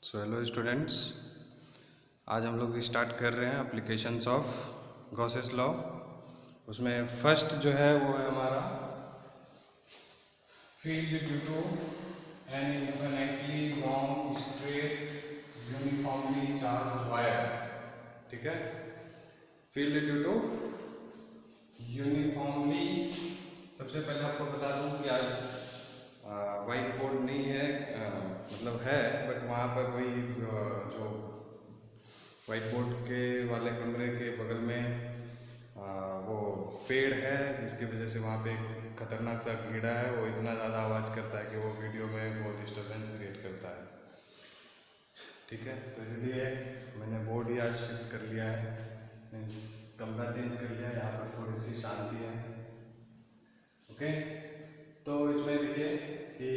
So hello students, आज हम लोग स्टार्ट कर रहे हैं एप्लीकेशंस ऑफ गॉसेस लॉ। उसमें फर्स्ट जो है वो है हमारा field due to an infinitely long straight uniformly charge wire. ठीक है, फील्ड ड्यू टू यूनिफॉर्मली। सबसे पहले आपको बता दूं कि आज वाइट बोर्ड नहीं है, मतलब है बट वहाँ पर कोई जो वाइट बोर्ड के वाले कमरे के बगल में वो पेड़ है, जिसकी वजह से वहाँ पे एक खतरनाक सा कीड़ा है। वो इतना ज़्यादा आवाज़ करता है कि वो वीडियो में वो डिस्टर्बेंस क्रिएट करता है। ठीक है, तो इसलिए मैंने बोर्ड ही आज शिफ्ट कर लिया है, मीन्स कमरा चेंज कर लिया है। यहाँ पर थोड़ी सी शांति है। ओके, तो इसमें देखिए कि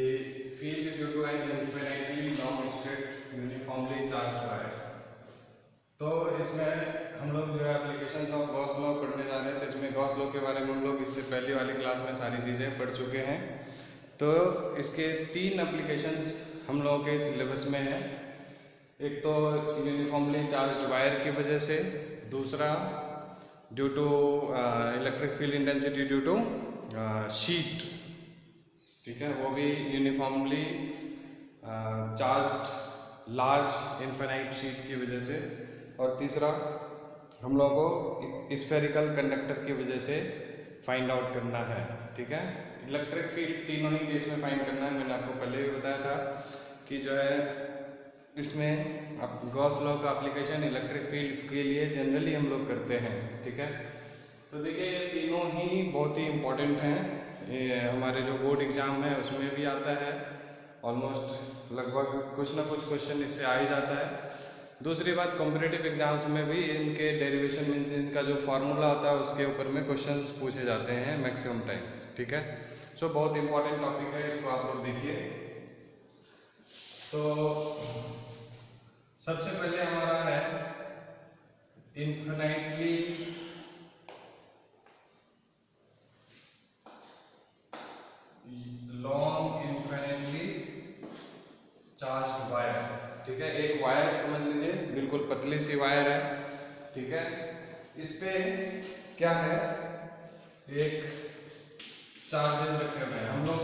field due to an infinitely long straight uniformly charged wire. तो इसमें हम लोग जो है एप्लीकेशंस ऑफ गॉस लॉ पढ़ने जा रहे हैं। तो इसमें गॉस लॉ के बारे में हम लोग इससे पहले वाली क्लास में सारी चीज़ें पढ़ चुके हैं। तो इसके 3 एप्लीकेशंस हम लोगों के सिलेबस में है। एक तो यूनिफॉर्मली चार्ज्ड वायर की वजह से, दूसरा due to electric field intensity due to sheet. ठीक है, वो भी uniformly charged large infinite sheet की वजह से। और तीसरा हम लोगों को स्फेरिकल कंडक्टर की वजह से फाइंड आउट करना है। ठीक है, इलेक्ट्रिक फील्ड तीनों ही केस में फाइंड करना है। मैंने आपको पहले भी बताया था कि जो है इसमें अब गॉस लॉ का एप्लीकेशन इलेक्ट्रिक फील्ड के लिए जनरली हम लोग करते हैं। ठीक है, तो देखिए ये तीनों ही बहुत ही इम्पोर्टेंट हैं। ये हमारे जो बोर्ड एग्ज़ाम है उसमें भी आता है, ऑलमोस्ट लगभग कुछ ना कुछ क्वेश्चन इससे आ ही जाता है। दूसरी बात, कॉम्पिटिटिव एग्जाम्स में भी इनके डेरिवेशन मीन्स इनका जो फार्मूला होता है उसके ऊपर में क्वेश्चंस पूछे जाते हैं मैक्सिमम टाइम्स। ठीक है, सो बहुत इंपॉर्टेंट टॉपिक है, इसको आप लोग देखिए। तो सबसे पहले हमारा है infinitely long infinitely charged wire. ठीक है, एक वायर समझ लीजिए, बिल्कुल पतली सी वायर है। ठीक है, इस पे क्या है, एक चार्जेस रखे हुए हैं। हम लोग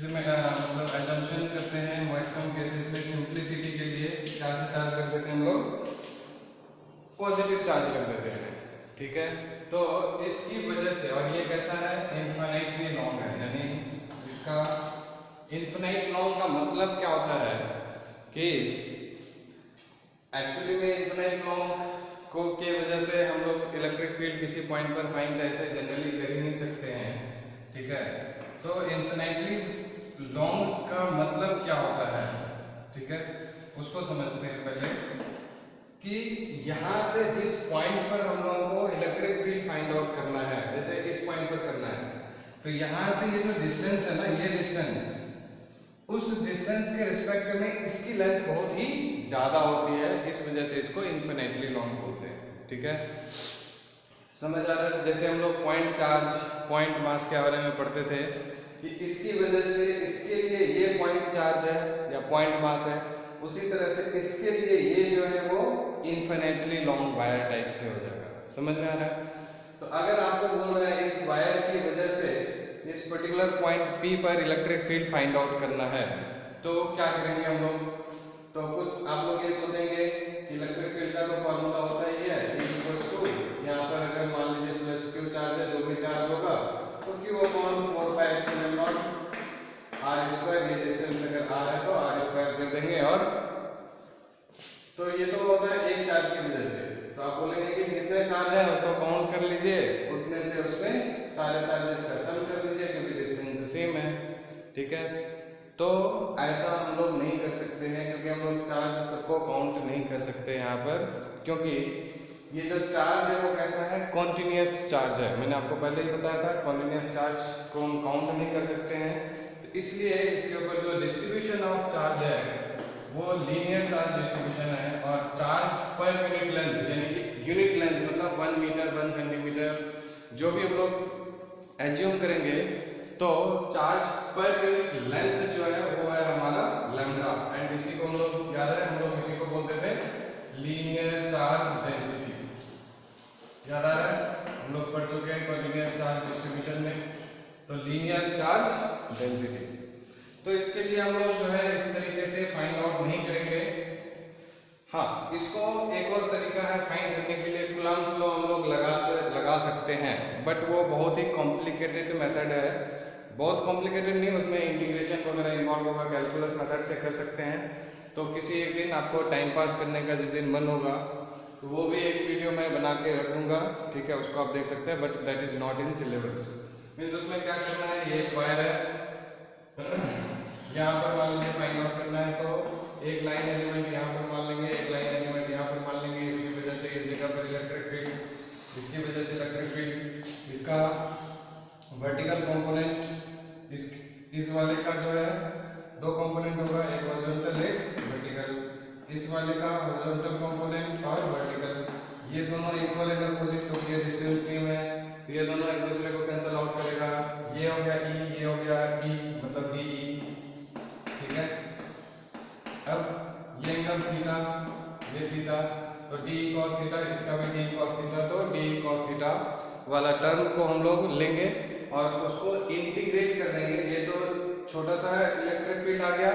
मतलब एजम्पशन करते हैं मैक्सिमम केसेस में सिंपलिसिटी के लिए क्या से चार्ज कर देते हैं हम लोग, पॉजिटिव चार्ज कर देते हैं। ठीक है, तो इसकी वजह से, और ये कैसा है, इन्फिनिटली लॉन्ग है, यानी इसका इन्फिनिट लॉन्ग का मतलब क्या होता है कि एक्चुअली में इन्फिनिट लॉन्ग को के वजह से हम लोग इलेक्ट्रिक फील्ड किसी पॉइंट पर फाइंड ऐसे जनरली कर ही नहीं सकते हैं। ठीक है, तो इन्फिनिटली लॉन्ग का मतलब क्या होता है, ठीक है, उसको समझते हैं पहले कि यहाँ से जिस पॉइंट पर हम लोगों को इलेक्ट्रिक फील्ड फाइंड आउट करना है, जैसे इस पॉइंट पर करना है, तो यहाँ से ये जो डिस्टेंस है ना, ये डिस्टेंस, उस डिस्टेंस के रिस्पेक्ट में इसकी लेंथ बहुत ही ज़्यादा होती है, इस वजह से इसको इन्फिनिटली लॉन्ग बोलते हैं। ठीक है, समझ आ रहा है। जैसे हम लोग पॉइंट चार्ज, पॉइंट मास के बारे में पढ़ते थे कि इसकी वजह से इसके लिए ये पॉइंट चार्ज है या पॉइंट मास है, उसी तरह से इसके लिए ये जो है वो इन्फिनिटली लॉन्ग वायर टाइप से हो जाएगा। समझ में आ रहा है। तो अगर आपको बोल रहा है इस वायर की वजह से इस पर्टिकुलर पॉइंट P पर इलेक्ट्रिक फील्ड फाइंड आउट करना है, तो क्या करेंगे हम लोग, तो कुछ आप लोग ये सोचेंगे कि इलेक्ट्रिक फील्ड का तो फॉर्मूला होता ही है, यहाँ पर अगर मान लीजिए प्लस क्यू चार्ज है, जो भी चार्ज होगा तो Q अपॉन 4πε0 r², ये डिस्टेंस अगर r है तो r² कर देंगे। और तो ये तो होता है एक चार्ज की वजह से, तो आप बोलेंगे कि जितने चार्ज है उसको काउंट कर लीजिए, उतने से उसमें सारे चार्जेस का सम कर लीजिए, क्योंकि डिस्टेंस सेम है। ठीक है, तो ऐसा हम लोग नहीं कर सकते हैं, क्योंकि हम लोग चार्ज सबको काउंट नहीं कर सकते यहाँ पर, क्योंकि ये जो चार्ज है वो कैसा है, कॉन्टिन्यूस चार्ज है। मैंने आपको पहले ही बताया था कॉन्टिन्यूस चार्ज को हम काउंट नहीं कर सकते हैं, तो इसलिए इसके ऊपर जो डिस्ट्रीब्यूशन ऑफ चार्ज है वो लीनियर चार्ज डिस्ट्रीब्यूशन है। और चार्ज पर यूनिट लेंथ, यानी कि यूनिट लेंथ मतलब 1 मीटर 1 सेंटीमीटर जो भी हम लोग एज्यूम करेंगे, तो चार्ज पर यूनिट लेंथ जो है वो है हमारा लैम्डा, एंड इसी को हम लोग लिए हम लोग जो है इस तरीके से फाइंड आउट नहीं करेंगे। हाँ, इसको एक और तरीका है फाइंड करने के लिए, कूलम्ब्स लॉ हम लोग लगा सकते हैं, बट वो बहुत ही कॉम्प्लिकेटेड मेथड है। बहुत कॉम्प्लिकेटेड नहीं, उसमें इंटीग्रेशन वगैरह इन्वॉल्व होगा, कैलकुलस मेथड से कर सकते हैं। तो किसी एक दिन आपको टाइम पास करने का जिस दिन मन होगा तो वो भी एक वीडियो मैं बना के रख दूंगा, ठीक है, उसको आप देख सकते हैं, but that is not in syllabus. Means उसमें क्या करना है, ये वायर है, यहाँ पर मान लीजिए फाइंड आउट करना है, तो एक लाइन एलिमेंट यहाँ पर मान लेंगे, एक लाइन एलिमेंट यहाँ पर मान लेंगे, इसकी वजह से इस जगह पर इलेक्ट्रिक फील्ड, इसकी वजह से इलेक्ट्रिक फील्ड, इसका वर्टिकल कंपोनेंट इस वाले का जो है दो कंपोनेंट होगा, एक हॉरिजॉन्टल एक वर्टिकल, इस वाले का हॉरिजॉन्टल कंपोनेंट और वर्टिकल, ये दोनों इक्वल एंड अपोजिट क्योंकि ये डिस्टेंस सेम है, तो ये दोनों एक दूसरे को कैंसिल आउट करेगा, ये हो गया ई, ये हो गया ई, मतलब डी ई, ठीक है। अब ये एंगल थीटा, ये थीटा, तो डी कॉस थीटा, इसका भी डी कॉस थीटा, तो डी कॉस थीटा वाला टर्म को हम लोग लेंगे और उसको इंटीग्रेट कर देंगे। ये तो छोटा सा इलेक्ट्रिक फील्ड आ गया,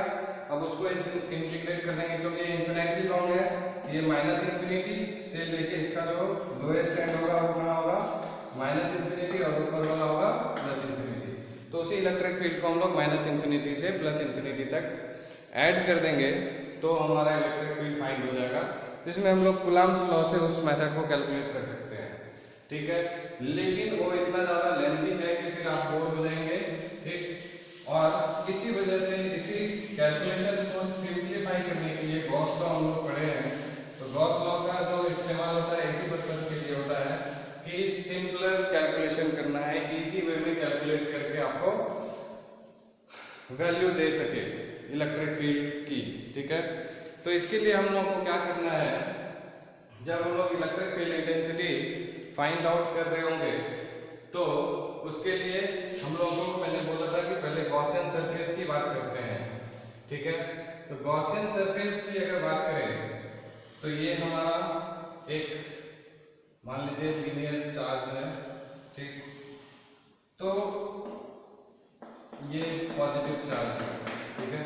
अब उसको इंटीग्रेट कर देंगे क्योंकि ये इन्फिनिटली लॉन्ग है, ये माइनस इन्फिनिटी से लेके इसका जो लोएस्ट एंड होगा वो कहाँ होगा, माइनस इन्फिनिटी, और ऊपर वाला होगा प्लस इन्फिनिटी। तो उसी इलेक्ट्रिक फील्ड को हम लोग माइनस इन्फिनिटी से प्लस इन्फिनिटी तक ऐड कर देंगे तो हमारा इलेक्ट्रिक फील्ड फाइंड हो जाएगा। तो इसमें हम लोग कूलम्ब्स लॉ से उस मेथड को कैलकुलेट कर सकते हैं, ठीक है। लेकिन वो इतना ज़्यादा लेंथी है कि फिर आप बोर हो जाएंगे, ठीक। और इसी वजह से इसी कैलकुलेशंस को सिंप्लीफाई करने के लिए गॉस लॉ हम लोग पढ़े हैं। तो गॉस लॉ का जो इस्तेमाल होता है इसी पर्पस के लिए होता है कि सिंपलर कैलकुलेशन करना है, इजी वे में कैलकुलेट करके आपको वैल्यू दे सके इलेक्ट्रिक फील्ड की, ठीक है। तो इसके लिए हम लोगों को क्या करना है, जब हम लोग electric field intensity find out कर रहे होंगे तो उसके लिए हम लोगों को मैंने बोला था कि पहले गॉसियन सरफेस की बात करते हैं, ठीक है। तो गॉसियन सरफेस की अगर बात करें तो ये हमारा एक मान लीजिए लीनियर चार्ज है, ठीक, तो ये पॉजिटिव चार्ज है, ठीक है।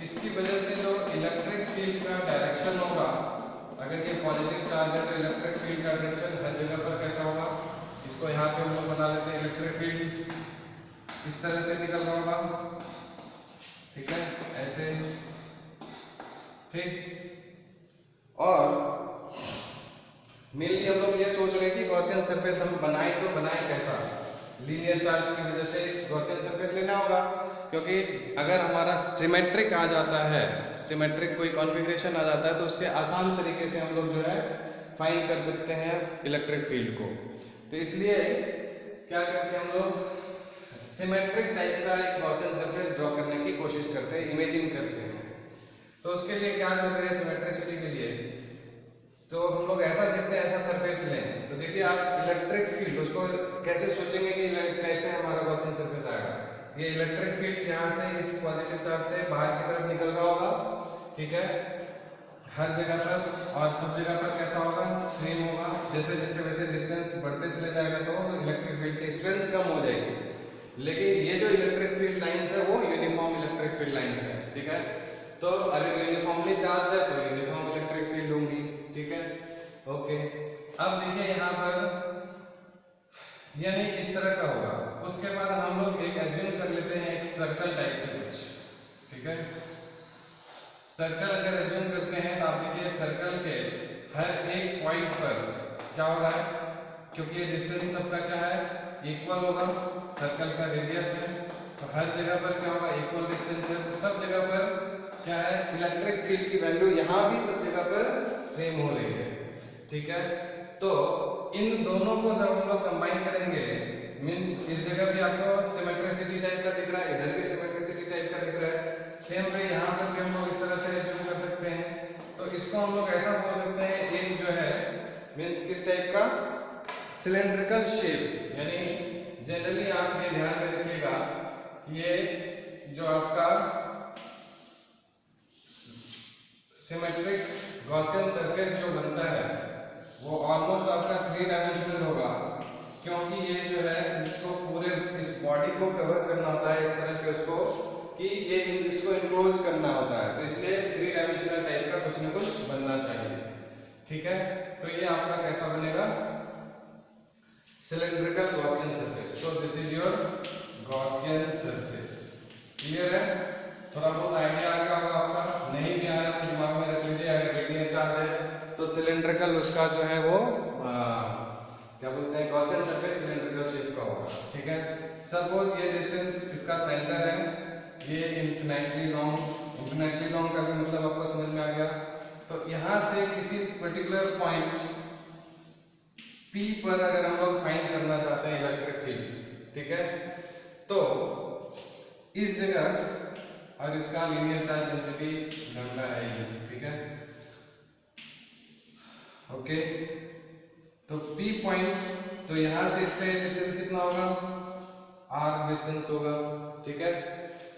इसकी वजह से जो इलेक्ट्रिक फील्ड का डायरेक्शन होगा, अगर ये पॉजिटिव चार्ज है तो इलेक्ट्रिक फील्ड का डायरेक्शन हर जगह पर कैसा होगा, इसको यहाँ पे हम लोग बना लेते हैं, इलेक्ट्रिक फील्ड इस तरह से निकल रहा होगा, ठीक है, ऐसे, ठीक। और मेनली हम लोग ये सोच रहे हैं कि गॉसियन सरफेस हम बनाए तो बनाए कैसा, लीनियर चार्ज की वजह से गॉसियन सरफेस लेना होगा, क्योंकि अगर हमारा सिमेट्रिक आ जाता है, सिमेट्रिक कोई कॉन्फ़िगरेशन आ जाता है तो उससे आसान तरीके से हम लोग जो है फाइंड कर सकते हैं इलेक्ट्रिक फील्ड को। तो इसलिए क्या करते हैं हम लोग सिमेट्रिक टाइप का एक गॉसियन सरफेस ड्रॉ करने की कोशिश करते हैं, इमेजिन करते हैं। तो उसके लिए क्या जरूरी है सिमेट्रिसिटी के लिए, तो हम लोग ऐसा देखते हैं, ऐसा सरफेस लें, तो देखिए आप इलेक्ट्रिक फील्ड उसको कैसे सोचेंगे कि कैसे हमारा गॉसियन सरफेस आएगा। ये इलेक्ट्रिक फील्ड यहाँ से इस पॉजिटिव चार्ज से बाहर की तरफ निकल रहा होगा, ठीक है, हर जगह पर, और सब जगह पर कैसा होगा, सेम होगा। जैसे जैसे वैसे डिस्टेंस बढ़ते चले जाएगा तो इलेक्ट्रिक फील्ड की स्ट्रेंथ कम हो जाएगी, लेकिन ये जो इलेक्ट्रिक फील्ड लाइंस है वो यूनिफॉर्म इलेक्ट्रिक फील्ड लाइंस है, ठीक है। तो अगर यूनिफॉर्मली चार्ज है तो यूनिफॉर्म इलेक्ट्रिक फील्ड होंगी, ठीक है, ओके। अब देखिए यहाँ पर यानी इस तरह का होगा। उसके बाद हम लोग एक एज्यूम कर लेते हैं एक सर्कल टाइप से कुछ, ठीक है। सर्कल अगर एज्यूम करते हैं तो आप देखिए सर्कल के हर एक पॉइंट पर क्या हो रहा है, क्योंकि ये डिस्टेंस सबका क्या है, इक्वल होगा, सर्कल का रेडियस है, तो हर जगह पर क्या होगा, इक्वल डिस्टेंस है, तो सब जगह पर क्या है, इलेक्ट्रिक फील्ड की वैल्यू यहाँ भी सब जगह पर सेम हो रही है, ठीक है। तो इन दोनों को जब हम लोग कंबाइन करेंगे, मींस इस जगह भी आपको सिमेट्रिसिटी टाइप का दिख रहा है, इधर भी सिमेट्रिसिटी टाइप का दिख रहा है, सेम वे यहाँ पर भी हम लोग इस तरह से एज्यूम कर सकते हैं। तो इसको हम लोग ऐसा बोल सकते हैं, एक जो है मींस किस टाइप का, सिलेंड्रिकल शेप, यानी जनरली आप ये ध्यान में रखिएगा, ये जो आपका सिमेट्रिक गॉसियन सरफेस जो बनता है वो ऑलमोस्ट आपका 3 डायमेंशनल होगा, क्योंकि ये जो है इसको पूरे इस बॉडी को कवर करना होता है, इस तरह से उसको कि ये इसको इनक्लोज करना होता है, तो इसलिए 3 डायमेंशनल टाइप का कुछ ना कुछ बनना चाहिए। ठीक है, तो ये आपका कैसा बनेगा, cylindrical Gaussian surface. So this is your Gaussian surface. Clear है, थोड़ा बहुत आइडिया आ गया होगा आपका, नहीं भी आया तो दिमाग में रख लीजिए। अगर लीनियर चार्ज है तो सिलेंड्रिकल उसका जो है वो क्या बोलते हैं, गॉसियन सरफेस सिलेंड्रिकल शेप का होगा। ठीक है, सपोज ये डिस्टेंस इसका सेंटर है, ये इन्फिनिटली लॉन्ग का भी मतलब आपको समझ में आ गया। तो यहाँ से किसी पर्टिकुलर पॉइंट P पर अगर हम लोग फाइंड करना चाहते हैं इलेक्ट्रिक फील्ड, ठीक है, तो इस जगह और इसका लीनियर चार्ज डेंसिटी लैम्डा है ये। ठीक है, ओके, तो P पॉइंट, तो यहां से इसका डिस्टेंस कितना होगा, R डिस्टेंस होगा। ठीक है,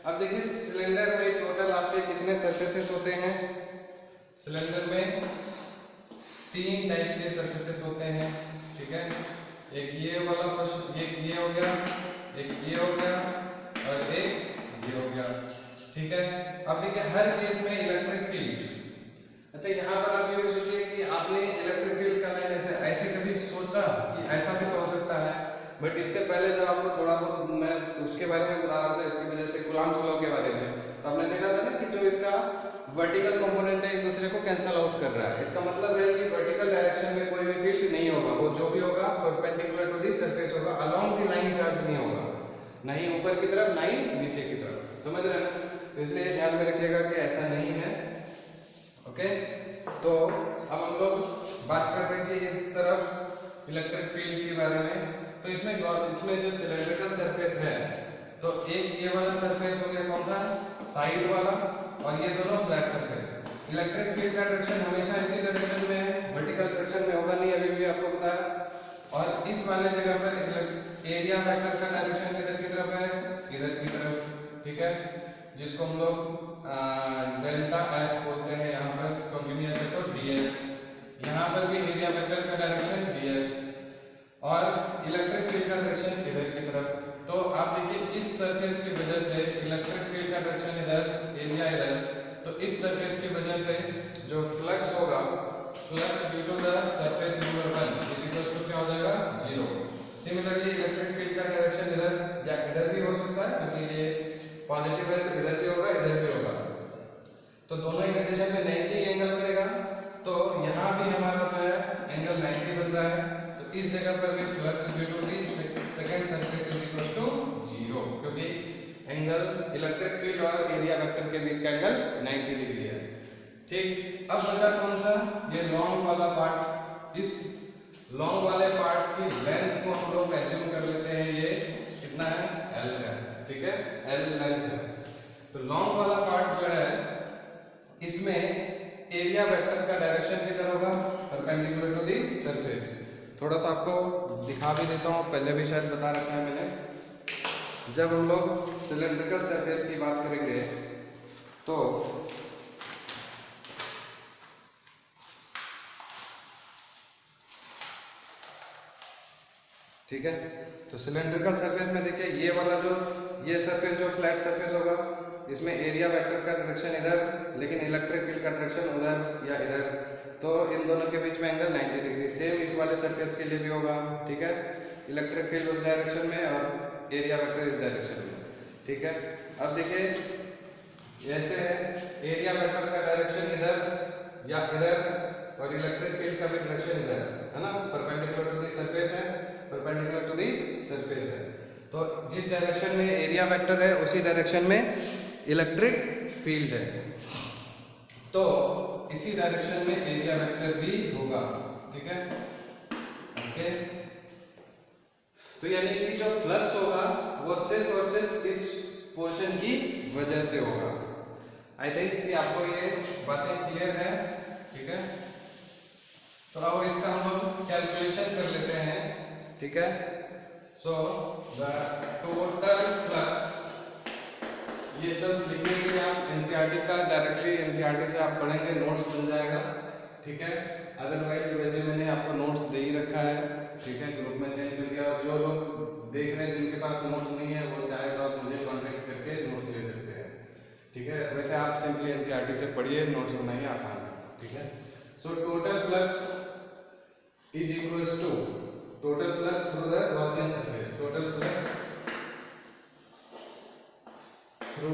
अब देखिए सिलेंडर में टोटल आपके कितने सरफेसेस होते हैं, सिलेंडर में 3 टाइप के सरफेसेस होते हैं। ठीक है, एक ये वाला प्रश्न, एक ये हो गया, एक ये हो गया और एक ये हो गया। ठीक है, अब देखिए हर केस में इलेक्ट्रिक फील्ड, अच्छा यहाँ पर आप ये भी सोचिए कि आपने इलेक्ट्रिक फील्ड का जैसे ऐसे कभी सोचा कि ऐसा भी तो हो सकता है, बट इससे पहले जब आपको थोड़ा बहुत मैं उसके बारे में बता रहा था, इसकी वजह से कूलॉम्स लॉ के बारे में, तो आपने देखा था ना कि जो इसका वर्टिकल कंपोनेंट है एक दूसरे को कैंसिल आउट कर रहा है। इसका मतलब है कि वर्टिकल डायरेक्शन में कोई भी फील्ड नहीं होगा, वो जो भी होगा परपेंडिकुलर टू दी सरफेस होगा, अलोंग द लाइन चार्ज नहीं होगा, नहीं ऊपर की तरफ नहीं नीचे की तरफ। समझ रहे हैं, तो इसलिए ध्यान में रखिएगा कि ऐसा नहीं है। ओके, तो अब हम लोग बात कर रहे हैं कि इस तरफ इलेक्ट्रिक फील्ड के बारे में। तो इसमें जो सिलेंड्रिकल सरफेस है, तो एक ये वाला सरफेस हो गया, कौन सा, साइड वाला, और ये दोनों फ्लैट सरफेस। इलेक्ट्रिक फील्ड का डायरेक्शन हमेशा इसी डायरेक्शन में है, वर्टिकल डायरेक्शन में होगा नहीं, अभी भी आपको बताया। और इस वाले जगह पर एरिया वेक्टर का डायरेक्शन किधर की तरफ है, इधर की तरफ। ठीक है, जिसको हम लोग डेल्टा एस बोलते हैं, यहाँ पर कंटिन्यूअस है तो ds, यहाँ पर भी एरिया वेक्टर का डायरेक्शन ds और इलेक्ट्रिक फील्ड का डायरेक्शन इधर की तरफ। तो आप देखिए इस सरफेस की वजह से इलेक्ट्रिक फील्ड का डायरेक्शन इधर, एरिया इधर, तो इस सरफेस की वजह से जो फ्लक्स होगा, flux due to the surface number 1 is equal to क्या हो जाएगा, 0। सिमिलरली इलेक्ट्रिक फील्ड का डायरेक्शन इधर या इधर भी हो सकता है, क्योंकि ये पॉजिटिव है तो इधर भी होगा इधर भी होगा, तो दोनों ही कंडीशन में 90 एंगल बनेगा। तो यहाँ भी हमारा जो है एंगल 90 बन रहा है, तो इस जगह पर भी flux due to the second surface is equal to 0, क्योंकि एंगल इलेक्ट्रिक फील्ड और एरिया वेक्टर के बीच का एंगल 90 डिग्री है। ठीक, अब बचा कौन सा, ये लॉन्ग वाला पार्ट। इस लॉन्ग वाले पार्ट की लेंथ को हम लोग एज्यूम कर लेते हैं, ये कितना है, L है। ठीक है, L लेंथ है। तो लॉन्ग वाला पार्ट जो है इसमें एरिया वेक्टर का डायरेक्शन किधर होगा, परपेंडिकुलर टू दी सरफेस। थोड़ा सा आपको दिखा भी देता हूँ, पहले भी शायद बता रखा है मैंने। जब हम लोग सिलेंड्रिकल सरफेस की बात करेंगे तो ठीक है, तो सिलेंड्रिकल सरफेस में देखिए ये वाला जो ये सरफेस जो फ्लैट सरफेस होगा, इसमें एरिया वेक्टर का डायरेक्शन इधर, लेकिन इलेक्ट्रिक फील्ड का डायरेक्शन उधर या इधर, तो इन दोनों के बीच में एंगल 90 डिग्री। सेम इस वाले सरफेस के लिए भी होगा। ठीक है, इलेक्ट्रिक फील्ड उस डायरेक्शन में और एरिया वेक्टर इस डायरेक्शन में। ठीक है, अब देखिए ऐसे है, एरिया वेक्टर का डायरेक्शन इधर या इधर और इलेक्ट्रिक फील्ड का भी डायरेक्शन इधर है ना, परपेंडिकुलर टू दी सरफेस है, परपेंडिकुलर टू दी सरफेस है। तो जिस डायरेक्शन में एरिया वेक्टर है उसी डायरेक्शन में इलेक्ट्रिक फील्ड है, तो इसी डायरेक्शन में एरिया वेक्टर भी होगा। ठीक है, ओके, तो यानी कि जो फ्लक्स होगा वो सिर्फ और सिर्फ इस पोर्शन की वजह से होगा। आई थिंक कि आपको ये बातें क्लियर है। ठीक है, तो अब इसका हम लोग कैलकुलेशन कर लेते हैं। ठीक है, सो द टोटल फ्लक्स, ये सब लिखने के लिए आप एनसीईआरटी का डायरेक्टली एनसीईआरटी से आप पढ़ेंगे, नोट्स बन जाएगा। ठीक है, अदरवाइज वैसे मैंने आपको नोट्स दे ही रखा है। ठीक है, ग्रुप में सेंड कर दिया, और जो लोग देख रहे हैं जिनके पास नोट्स नहीं है वो चाहे तो आप मुझे कांटेक्ट करके नोट्स ले सकते हैं। ठीक है, वैसे आप सिंपली एनसीईआरटी से पढ़िए, नोट्स बनाइए, आसान है। ठीक है, so total flux is equals to total flux through the Gaussian surface, total flux through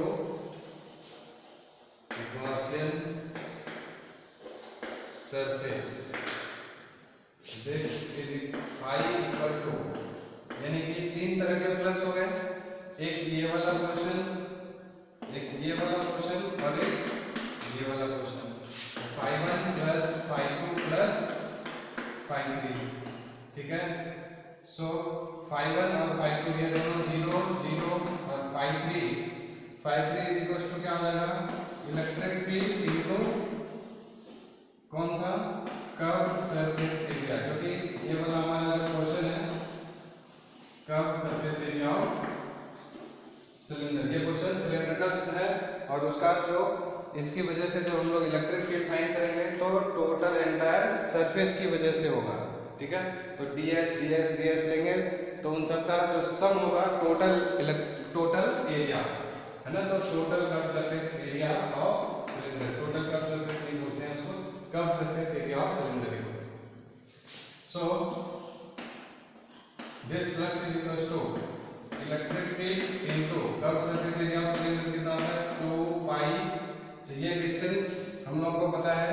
Gaussian surface, this is phi equal to, यानी कि तीन तरह के फ्लक्स हो गए, एक ये वाला पोर्शन, एक ये वाला पोर्शन और एक ये वाला पोर्शन, φ1 प्लस φ2 प्लस φ3। ठीक है, सो φ1 और φ2 ये दोनों 0 0 और φ3 इज इक्वल टू क्या हो जाएगा, इलेक्ट्रिक फील्ड इनटू कौन सा, कर्व सरफेस एरिया, क्योंकि ये वाला हमारा जो पोर्शन है curve surface area of cylinder, ये पोर्शन सिलेंडर का है, और उसका जो इसकी वजह से जो हम लोग इलेक्ट्रिक फील्ड फाइंड करेंगे तो टोटल एंटायर सरफेस की वजह से होगा। ठीक है, तो ds ds ds लेंगे तो उन सब का जो सम होगा टोटल एरिया है ना, तो total curve surface area of cylinder, total curve surface नहीं बोलते हैं उसको, curve surface area of cylinder ही बोलते हैं। So this flux is equal to electric field into curve surface area of cylinder, कितना होता है 2 पाई। ये डिस्टेंस हम लोगों को पता है,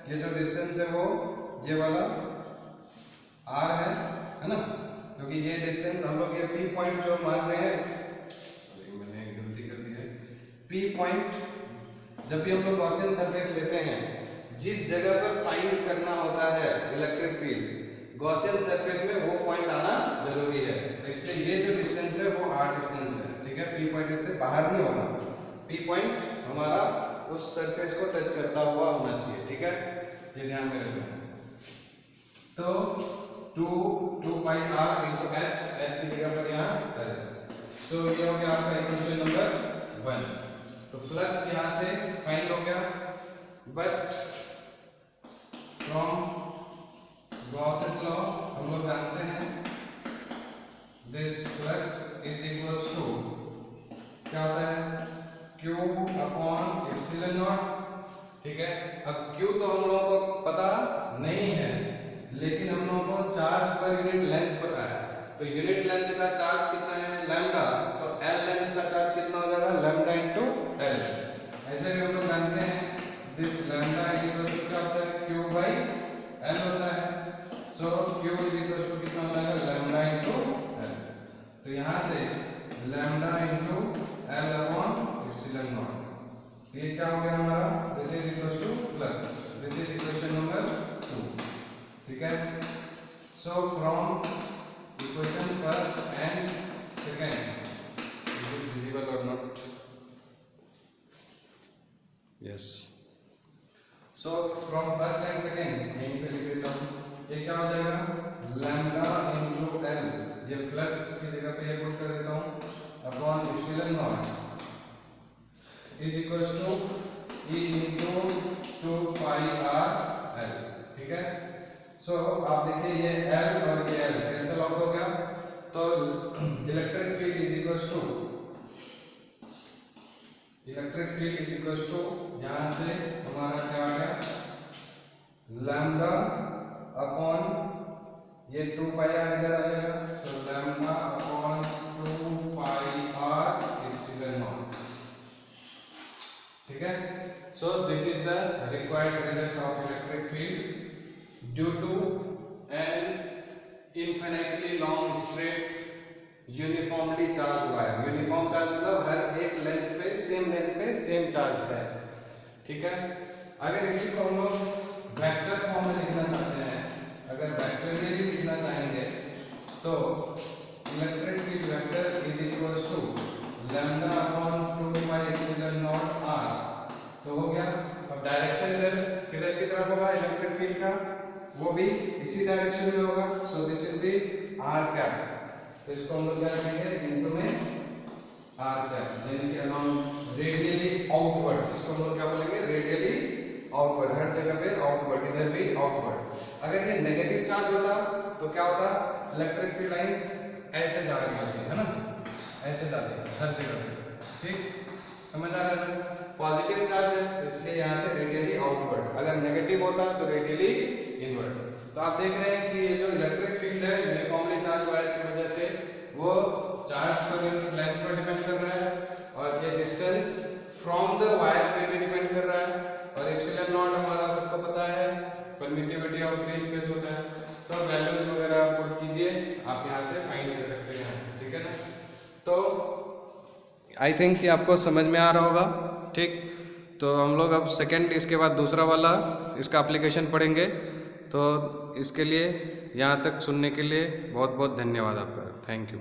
ये जो डिस्टेंस है वो ये वाला r है ना, क्योंकि ये डिस्टेंस हम लोग ये P पॉइंट जो मान रहे हैं, मैंने गलती कर दी है, P पॉइंट जब भी हम लोग गॉसियन सरफेस लेते हैं, जिस जगह पर फाइंड करना होता है इलेक्ट्रिक फील्ड गॉसियन सरफेस में, वो पॉइंट आना जरूरी है, इसलिए ये जो डिस्टेंस है वो r डिस्टेंस है। ठीक है, P पॉइंट इससे बाहर नहीं होगा, P पॉइंट हमारा उस सरफेस को टच करता हुआ होना चाहिए। ठीक है, ये ध्यान में रखना। तो 2 pi r into h, h की जगह पर यहाँ रहेगा। सो ये हो गया आपका इक्वेशन नंबर 1। तो फ्लक्स यहाँ से फाइंड हो गया, बट फ्रॉम गॉसेस लॉ हम लोग जानते हैं this flux is equals to क्या होता है, Q अपॉन एप्सिलॉन नॉट। ठीक है, अब Q तो हम लोगों को पता नहीं है, लेकिन हम लोगों को चार्ज पर यूनिट लेंथ पता है, तो यूनिट लेंथ का चार्ज कितना है लैम्डा, तो L लेंथ का चार्ज कितना हो जाएगा लैम्डा इनटू L। ऐसे भी हम लोग जानते हैं this lambda is equal to क्या होता है Q बाई L होता है, so Q is equal to कितना हो जाएगा लैम्डा इनटू L। तो यहाँ से lambda into L upon epsilon naught, ये क्या हो गया हमारा, this is equal to flux, this is equation number 2। ठीक है, so from equation first and second, is it visible और not, yes, so from first and second यहीं पे लिख देता हूँ, ये क्या हो जाएगा लैम्डा इनटू L, ये फ्लक्स की जगह पे ये पुट कर देता हूँ, upon epsilon naught is equal to E into 2 pi r L। ठीक है, सो आप देखिए ये L और ये L कैंसिल आउट हो गया, तो electric field is equal to यहाँ से हमारा क्या आ गया लैम्डा अपॉन ये 2 पाई r इधर आ जाएगा, so lambda upon 2 pi r epsilon naught. ठीक है, so this is the required result of electric field due to an infinitely long straight uniformly charge wire. Uniform charge मतलब हर एक length पे सेम चार्ज है। ठीक है, अगर इसी को हम लोग वेक्टर फॉर्म में लिखना चाहते हैं, अगर वेक्टोरियली लिखना चाहेंगे तो electric field vector is equals to lambda upon 2 pi epsilon naught r, तो हो गया। अब डायरेक्शन किधर की तरफ होगा इलेक्ट्रिक फील्ड का, वो भी इसी डायरेक्शन में होगा, सो this is the r cap, तो इसको हम लोग क्या करेंगे इनटू में r कैप, यानी कि अराउंड रेडियली आउटवर्ड, इसको हम लोग क्या बोलेंगे रेडियली आउटवर्ड, हर जगह पे आउटवर्ड, इधर भी आउटवर्ड। अगर ये नेगेटिव चार्ज होता तो क्या होता, इलेक्ट्रिक फील्ड लाइंस ऐसे जा रही होती है ना, ऐसे जाती है हर जगह पे। ठीक, समझ आ रहा है? पॉजिटिव चार्ज है, तो इसलिए यहाँ से रेडियली आउटवर्ड, अगर नेगेटिव होता तो रेडियली इनवर्ड। तो आप देख रहे हैं कि ये जो इलेक्ट्रिक फील्ड है यूनिफॉर्मली चार्ज वायर की वजह से वो चार्ज पर लेंथ पर डिपेंड कर रहा है, और ये डिस्टेंस फ्रॉम द वायर पे भी डिपेंड कर रहा है, और एप्सिलॉन नॉट हमारा सबको पता है परमिटिविटी ऑफ फ्री स्पेस होता है। तो वैल्यूज वगैरह पुट कीजिए, आप यहाँ से फाइंड कर सकते हैं, ठीक है ना। तो आई थिंक कि आपको समझ में आ रहा होगा, ठीक। तो हम लोग अब सेकंड, इसके बाद दूसरा वाला इसका एप्लीकेशन पढ़ेंगे। तो इसके लिए यहाँ तक सुनने के लिए बहुत बहुत धन्यवाद आपका, थैंक यू।